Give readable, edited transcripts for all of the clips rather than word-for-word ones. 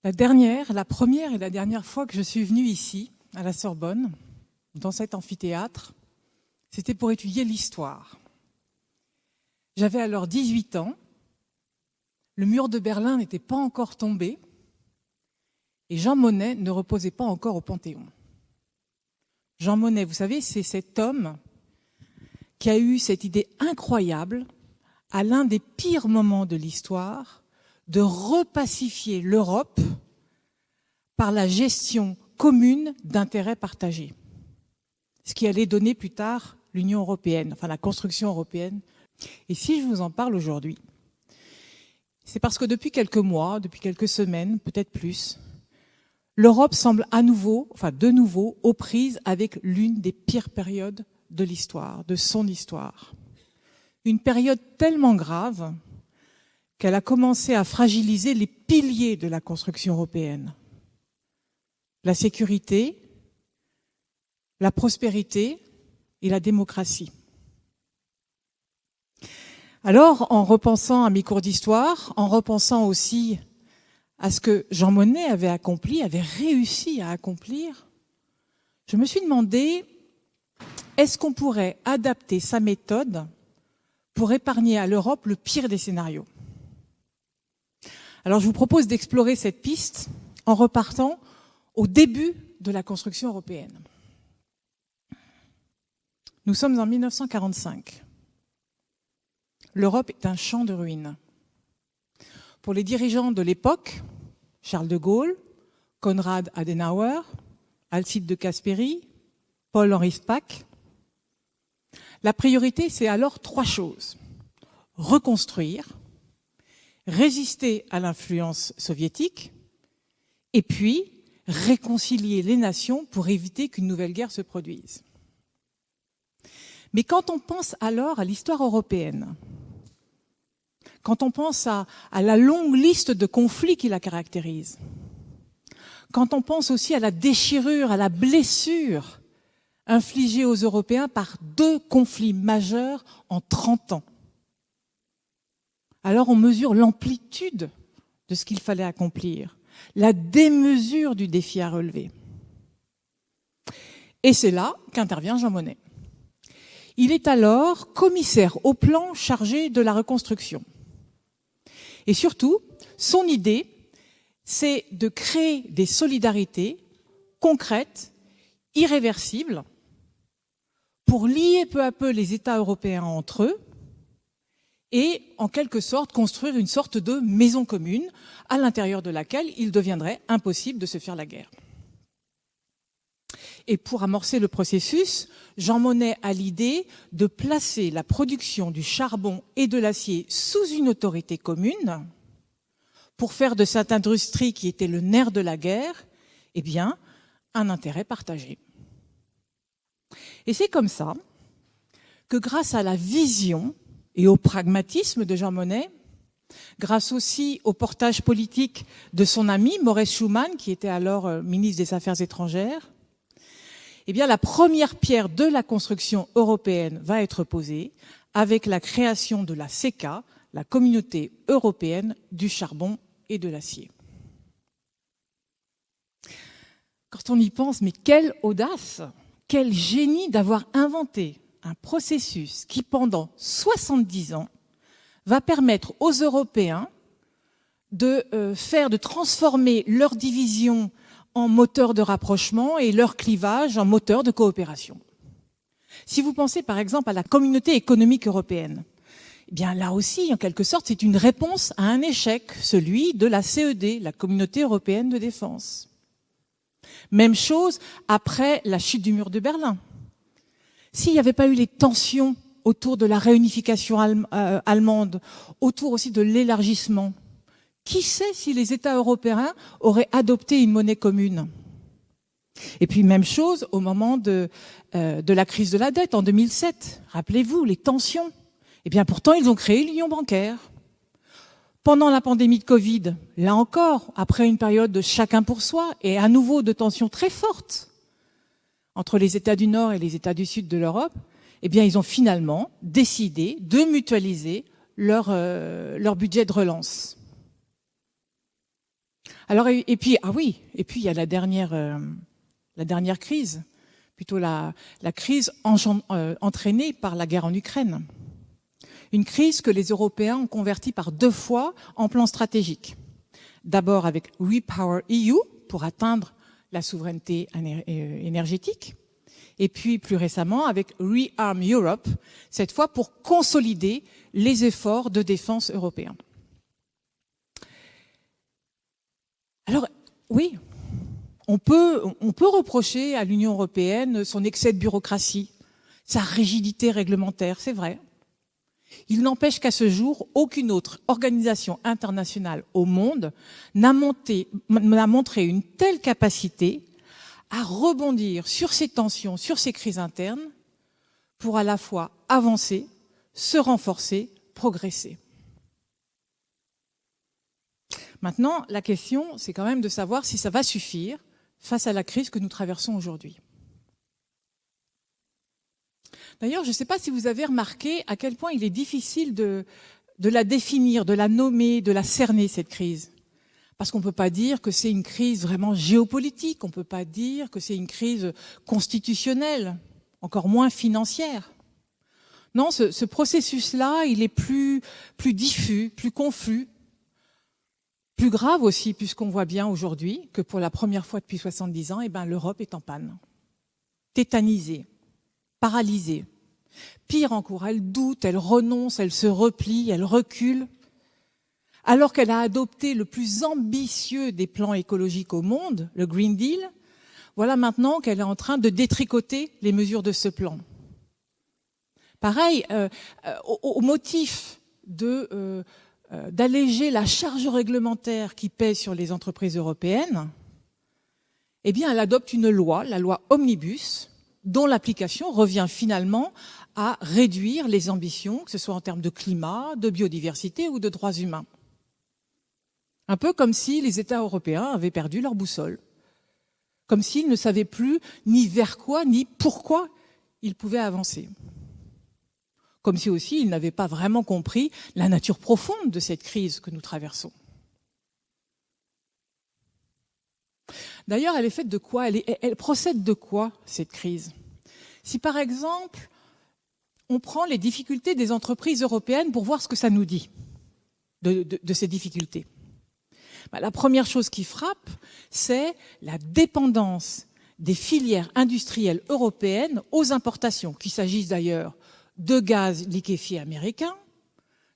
La première et la dernière fois que je suis venue ici, à la Sorbonne, dans cet amphithéâtre, c'était pour étudier l'histoire. J'avais alors 18 ans, le mur de Berlin n'était pas encore tombé et Jean Monnet ne reposait pas encore au Panthéon. Jean Monnet, vous savez, c'est cet homme qui a eu cette idée incroyable, à l'un des pires moments de l'histoire, de repacifier l'Europe par la gestion commune d'intérêts partagés. Ce qui allait donner plus tard l'Union européenne, enfin la construction européenne. Et si je vous en parle aujourd'hui, c'est parce que depuis quelques mois, depuis quelques semaines, peut-être plus, l'Europe semble de nouveau aux prises avec l'une des pires périodes de l'histoire, de son histoire. Une période tellement grave qu'elle a commencé à fragiliser les piliers de la construction européenne. La sécurité, la prospérité et la démocratie. Alors, en repensant à mes cours d'histoire, en repensant aussi à ce que Jean Monnet avait réussi à accomplir, je me suis demandé, est-ce qu'on pourrait adapter sa méthode pour épargner à l'Europe le pire des scénarios? Alors, je vous propose d'explorer cette piste en repartant au début de la construction européenne. Nous sommes en 1945. L'Europe est un champ de ruines. Pour les dirigeants de l'époque, Charles de Gaulle, Konrad Adenauer, Alcide de Gasperi, Paul-Henri Spaak, la priorité, c'est alors 3 choses. Reconstruire, résister à l'influence soviétique, et puis réconcilier les nations pour éviter qu'une nouvelle guerre se produise. Mais quand on pense alors à l'histoire européenne, quand on pense à la longue liste de conflits qui la caractérise, quand on pense aussi à la déchirure, à la blessure infligée aux Européens par 2 conflits majeurs en 30 ans, alors on mesure l'amplitude de ce qu'il fallait accomplir, la démesure du défi à relever. Et c'est là qu'intervient Jean Monnet. Il est alors commissaire au plan chargé de la reconstruction. Et surtout, son idée, c'est de créer des solidarités concrètes, irréversibles, pour lier peu à peu les États européens entre eux et, en quelque sorte, construire une sorte de maison commune à l'intérieur de laquelle il deviendrait impossible de se faire la guerre. Et pour amorcer le processus, Jean Monnet a l'idée de placer la production du charbon et de l'acier sous une autorité commune pour faire de cette industrie qui était le nerf de la guerre, un intérêt partagé. Et c'est comme ça que grâce à la vision et au pragmatisme de Jean Monnet, grâce aussi au portage politique de son ami Maurice Schumann, qui était alors ministre des Affaires étrangères, la première pierre de la construction européenne va être posée avec la création de la CECA, la Communauté européenne du charbon et de l'acier. Quand on y pense, mais quelle audace, quel génie d'avoir inventé un processus qui, pendant 70 ans, va permettre aux Européens de transformer leur division en moteur de rapprochement et leur clivage en moteur de coopération. Si vous pensez par exemple à la Communauté économique européenne, là aussi, en quelque sorte, c'est une réponse à un échec, celui de la CED, la Communauté européenne de défense. Même chose après la chute du mur de Berlin. S'il n'y avait pas eu les tensions autour de la réunification allemande, autour aussi de l'élargissement, qui sait si les États européens auraient adopté une monnaie commune? Et puis même chose au moment de la crise de la dette en 2007. Rappelez-vous, les tensions. Pourtant, ils ont créé l'union bancaire. Pendant la pandémie de Covid, là encore, après une période de chacun pour soi et à nouveau de tensions très fortes entre les États du Nord et les États du Sud de l'Europe, ils ont finalement décidé de mutualiser leur budget de relance. Alors, et puis, ah oui, et puis il y a la dernière crise, plutôt la crise entraînée par la guerre en Ukraine. Une crise que les Européens ont convertie par 2 fois en plan stratégique. D'abord avec Repower EU pour atteindre la souveraineté énergétique, et puis plus récemment avec Rearm Europe, cette fois pour consolider les efforts de défense européens. Alors oui, on peut reprocher à l'Union européenne son excès de bureaucratie, sa rigidité réglementaire, c'est vrai. Il n'empêche qu'à ce jour, aucune autre organisation internationale au monde n'a montré une telle capacité à rebondir sur ces tensions, sur ces crises internes, pour à la fois avancer, se renforcer, progresser. Maintenant, la question, c'est quand même de savoir si ça va suffire face à la crise que nous traversons aujourd'hui. D'ailleurs, je ne sais pas si vous avez remarqué à quel point il est difficile de la définir, de la nommer, de la cerner, cette crise. Parce qu'on ne peut pas dire que c'est une crise vraiment géopolitique, on ne peut pas dire que c'est une crise constitutionnelle, encore moins financière. Non, ce processus-là, il est plus diffus, plus confus, plus grave aussi, puisqu'on voit bien aujourd'hui que pour la première fois depuis 70 ans, l'Europe est en panne, tétanisée, paralysée. Pire encore, elle doute, elle renonce, elle se replie, elle recule. Alors qu'elle a adopté le plus ambitieux des plans écologiques au monde, le Green Deal, voilà maintenant qu'elle est en train de détricoter les mesures de ce plan. Pareil, au motif d'alléger la charge réglementaire qui pèse sur les entreprises européennes, elle adopte une loi, la loi Omnibus, dont l'application revient finalement à réduire les ambitions, que ce soit en termes de climat, de biodiversité ou de droits humains. Un peu comme si les États européens avaient perdu leur boussole, comme s'ils ne savaient plus ni vers quoi, ni pourquoi ils pouvaient avancer. Comme si aussi ils n'avaient pas vraiment compris la nature profonde de cette crise que nous traversons. D'ailleurs, elle est faite de quoi ? Elle procède de quoi, cette crise ? Si par exemple, on prend les difficultés des entreprises européennes pour voir ce que ça nous dit de ces difficultés. La première chose qui frappe, c'est la dépendance des filières industrielles européennes aux importations, qu'il s'agisse d'ailleurs de gaz liquéfié américain,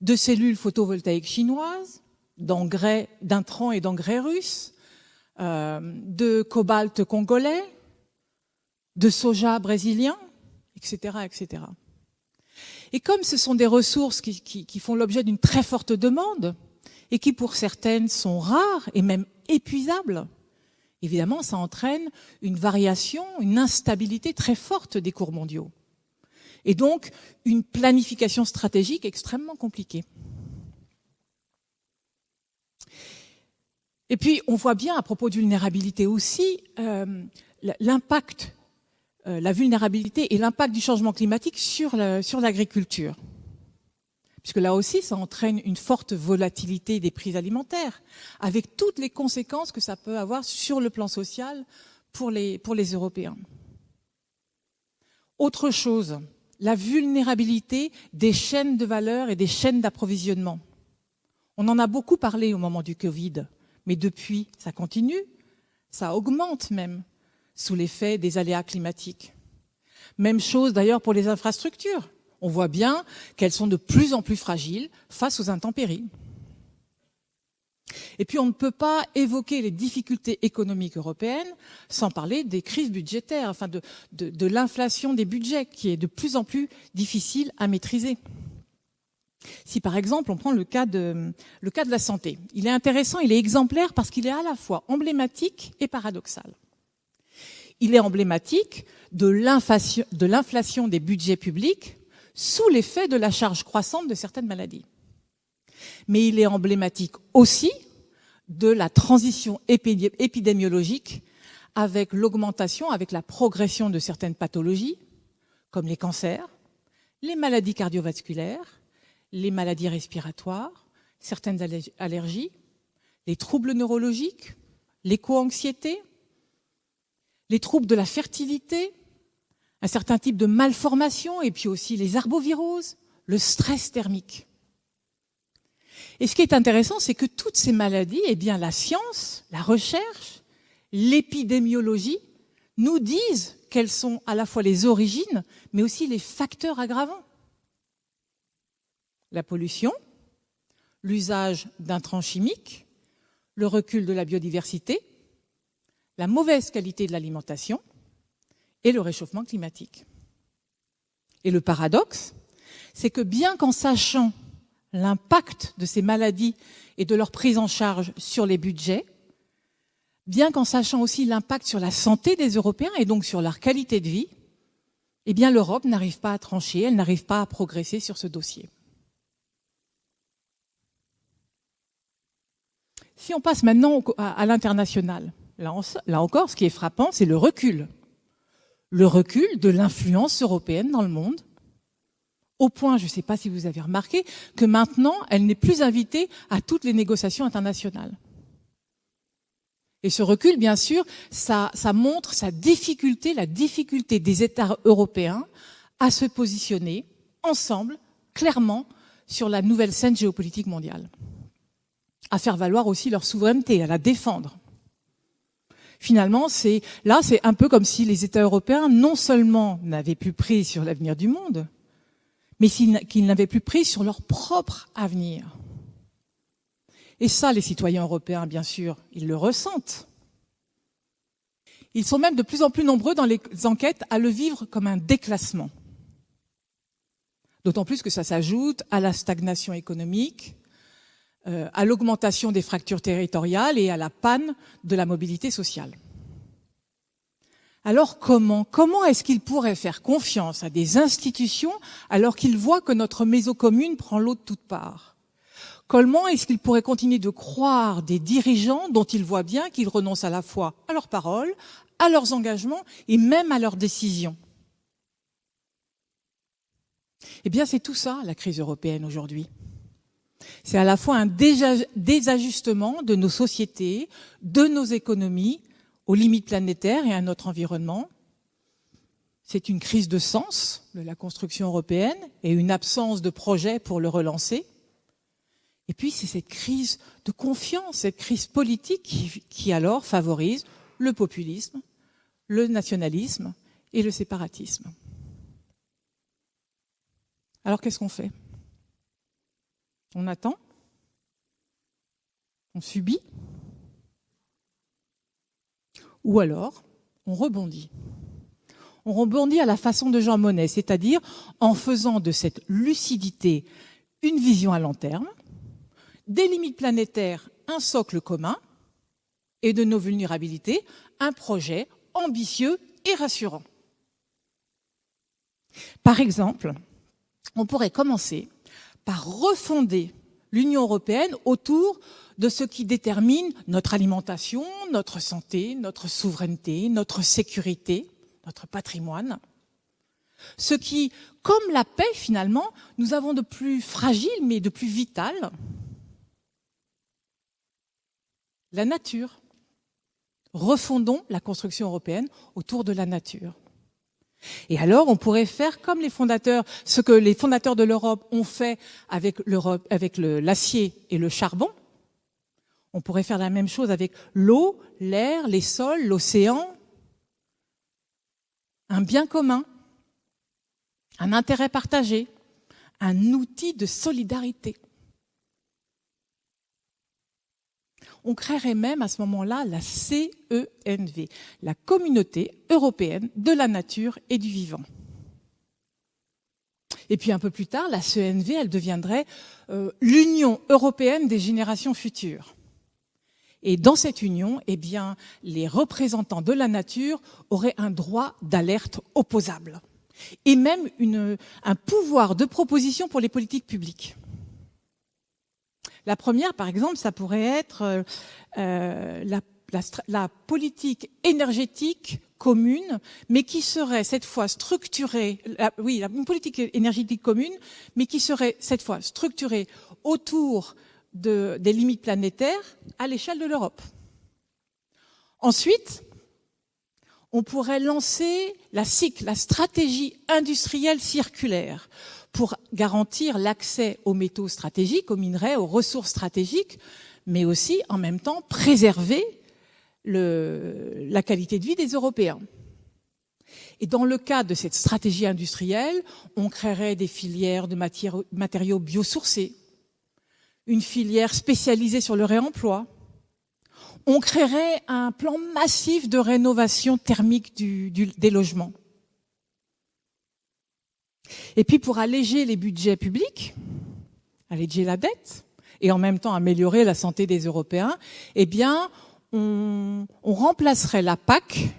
de cellules photovoltaïques chinoises, d'engrais, d'intrants et d'engrais russes, de cobalt congolais, de soja brésilien, etc., etc. Et comme ce sont des ressources qui font l'objet d'une très forte demande, et qui pour certaines sont rares et même épuisables, évidemment ça entraîne une variation, une instabilité très forte des cours mondiaux. Et donc une planification stratégique extrêmement compliquée. Et puis on voit bien à propos de vulnérabilité aussi l'impact, la vulnérabilité et l'impact du changement climatique sur l'agriculture. Puisque là aussi, ça entraîne une forte volatilité des prix alimentaires, avec toutes les conséquences que ça peut avoir sur le plan social pour les Européens. Autre chose, la vulnérabilité des chaînes de valeur et des chaînes d'approvisionnement. On en a beaucoup parlé au moment du Covid, mais depuis, ça continue, ça augmente même, sous l'effet des aléas climatiques. Même chose d'ailleurs pour les infrastructures. On voit bien qu'elles sont de plus en plus fragiles face aux intempéries. Et puis on ne peut pas évoquer les difficultés économiques européennes sans parler des crises budgétaires, enfin de l'inflation des budgets qui est de plus en plus difficile à maîtriser. Si par exemple on prend le cas de la santé, il est intéressant, il est exemplaire parce qu'il est à la fois emblématique et paradoxal. Il est emblématique de l'inflation des budgets publics sous l'effet de la charge croissante de certaines maladies. Mais il est emblématique aussi de la transition épidémiologique avec l'augmentation, avec la progression de certaines pathologies, comme les cancers, les maladies cardiovasculaires, les maladies respiratoires, certaines allergies, les troubles neurologiques, l'éco-anxiété, les troubles de la fertilité, un certain type de malformation, et puis aussi les arboviroses, le stress thermique. Et ce qui est intéressant, c'est que toutes ces maladies, eh bien, la science, la recherche, l'épidémiologie nous disent quelles sont à la fois les origines, mais aussi les facteurs aggravants. La pollution, l'usage d'intrants chimiques, le recul de la biodiversité, la mauvaise qualité de l'alimentation et le réchauffement climatique. Et le paradoxe, c'est que bien qu'en sachant l'impact de ces maladies et de leur prise en charge sur les budgets, bien qu'en sachant aussi l'impact sur la santé des Européens et donc sur leur qualité de vie, eh bien l'Europe n'arrive pas à trancher, elle n'arrive pas à progresser sur ce dossier. Si on passe maintenant à l'international, là encore, ce qui est frappant, c'est le recul. Le recul de l'influence européenne dans le monde, au point, je ne sais pas si vous avez remarqué, que maintenant, elle n'est plus invitée à toutes les négociations internationales. Et ce recul, bien sûr, ça montre la difficulté des États européens à se positionner ensemble, clairement, sur la nouvelle scène géopolitique mondiale. À faire valoir aussi leur souveraineté, à la défendre. Finalement, c'est un peu comme si les États européens, non seulement n'avaient plus prise sur l'avenir du monde, mais qu'ils n'avaient plus prise sur leur propre avenir. Et ça, les citoyens européens, bien sûr, ils le ressentent. Ils sont même de plus en plus nombreux dans les enquêtes à le vivre comme un déclassement. D'autant plus que ça s'ajoute à la stagnation économique, à l'augmentation des fractures territoriales et à la panne de la mobilité sociale. Alors comment est-ce qu'ils pourraient faire confiance à des institutions alors qu'ils voient que notre maison commune prend l'eau de toutes parts? Comment est-ce qu'ils pourraient continuer de croire des dirigeants dont ils voient bien qu'ils renoncent à la fois à leurs paroles, à leurs engagements et même à leurs décisions? Eh bien, c'est tout ça, la crise européenne aujourd'hui. C'est à la fois un désajustement de nos sociétés, de nos économies, aux limites planétaires et à notre environnement. C'est une crise de sens de la construction européenne et une absence de projet pour le relancer. Et puis, c'est cette crise de confiance, cette crise politique qui alors favorise le populisme, le nationalisme et le séparatisme. Alors, qu'est-ce qu'on fait? On attend? On subit? Ou alors, on rebondit. On rebondit à la façon de Jean Monnet, c'est-à-dire en faisant de cette lucidité une vision à long terme, des limites planétaires un socle commun, et de nos vulnérabilités un projet ambitieux et rassurant. Par exemple, on pourrait commencer par refonder l'Union européenne autour de ce qui détermine notre alimentation, notre santé, notre souveraineté, notre sécurité, notre patrimoine. Ce qui, comme la paix finalement, nous avons de plus fragile mais de plus vital, la nature. Refondons la construction européenne autour de la nature. Et alors, on pourrait faire comme ce que les fondateurs de l'Europe ont fait avec l'acier et le charbon. On pourrait faire la même chose avec l'eau, l'air, les sols, l'océan. Un bien commun, un intérêt partagé, un outil de solidarité. On créerait même à ce moment-là la CENV, la Communauté européenne de la nature et du vivant. Et puis un peu plus tard, la CENV, elle deviendrait l'Union européenne des générations futures. Et dans cette union, eh bien, les représentants de la nature auraient un droit d'alerte opposable et même un pouvoir de proposition pour les politiques publiques. La première, par exemple, ça pourrait être la politique énergétique commune, mais qui serait cette fois structurée, une politique énergétique commune, mais qui serait cette fois structurée autour des limites planétaires à l'échelle de l'Europe. Ensuite, on pourrait lancer la SIC, la stratégie industrielle circulaire, pour garantir l'accès aux métaux stratégiques, aux minerais, aux ressources stratégiques, mais aussi, en même temps, préserver la qualité de vie des Européens. Et dans le cadre de cette stratégie industrielle, on créerait des filières de matériaux biosourcés, une filière spécialisée sur le réemploi. On créerait un plan massif de rénovation thermique des logements. Et puis pour alléger les budgets publics, alléger la dette, et en même temps améliorer la santé des Européens, eh bien, on remplacerait la PAC,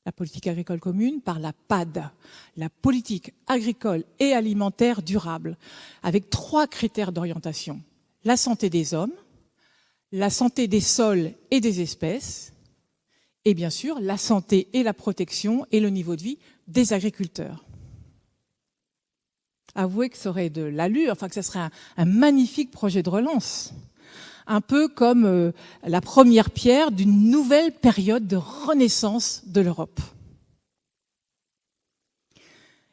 la politique agricole commune, par la PAD, la politique agricole et alimentaire durable, avec 3 critères d'orientation. La santé des hommes, la santé des sols et des espèces, et bien sûr, la santé et la protection et le niveau de vie des agriculteurs. Avouez que ça aurait de l'allure, enfin que ça serait un magnifique projet de relance. Un peu comme la première pierre d'une nouvelle période de renaissance de l'Europe.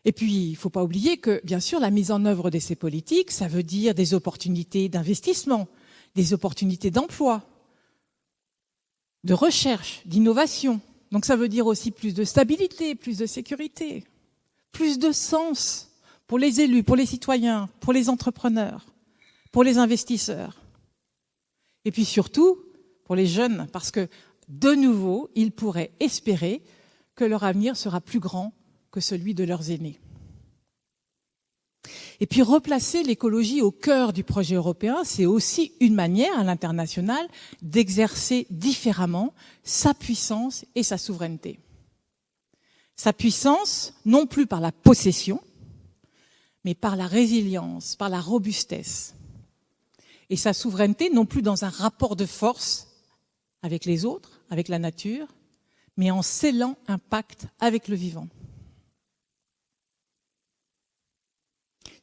Et puis, il ne faut pas oublier que, bien sûr, la mise en œuvre de ces politiques, ça veut dire des opportunités d'investissement, des opportunités d'emploi, de recherche, d'innovation. Donc ça veut dire aussi plus de stabilité, plus de sécurité, plus de sens pour les élus, pour les citoyens, pour les entrepreneurs, pour les investisseurs. Et puis surtout, pour les jeunes, parce que, de nouveau, ils pourraient espérer que leur avenir sera plus grand que celui de leurs aînés. Et puis replacer l'écologie au cœur du projet européen, c'est aussi une manière à l'international d'exercer différemment sa puissance et sa souveraineté. Sa puissance, non plus par la possession, mais par la résilience, par la robustesse. Et sa souveraineté, non plus dans un rapport de force avec les autres, avec la nature, mais en scellant un pacte avec le vivant.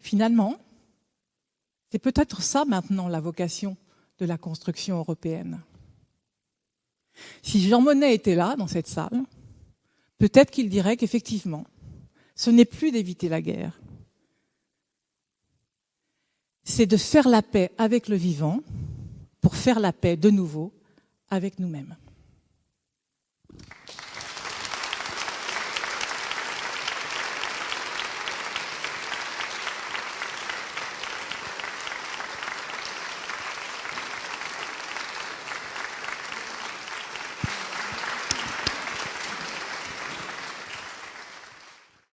Finalement, c'est peut-être ça maintenant la vocation de la construction européenne. Si Jean Monnet était là, dans cette salle, peut-être qu'il dirait qu'effectivement, ce n'est plus d'éviter la guerre. C'est de faire la paix avec le vivant pour faire la paix de nouveau avec nous-mêmes.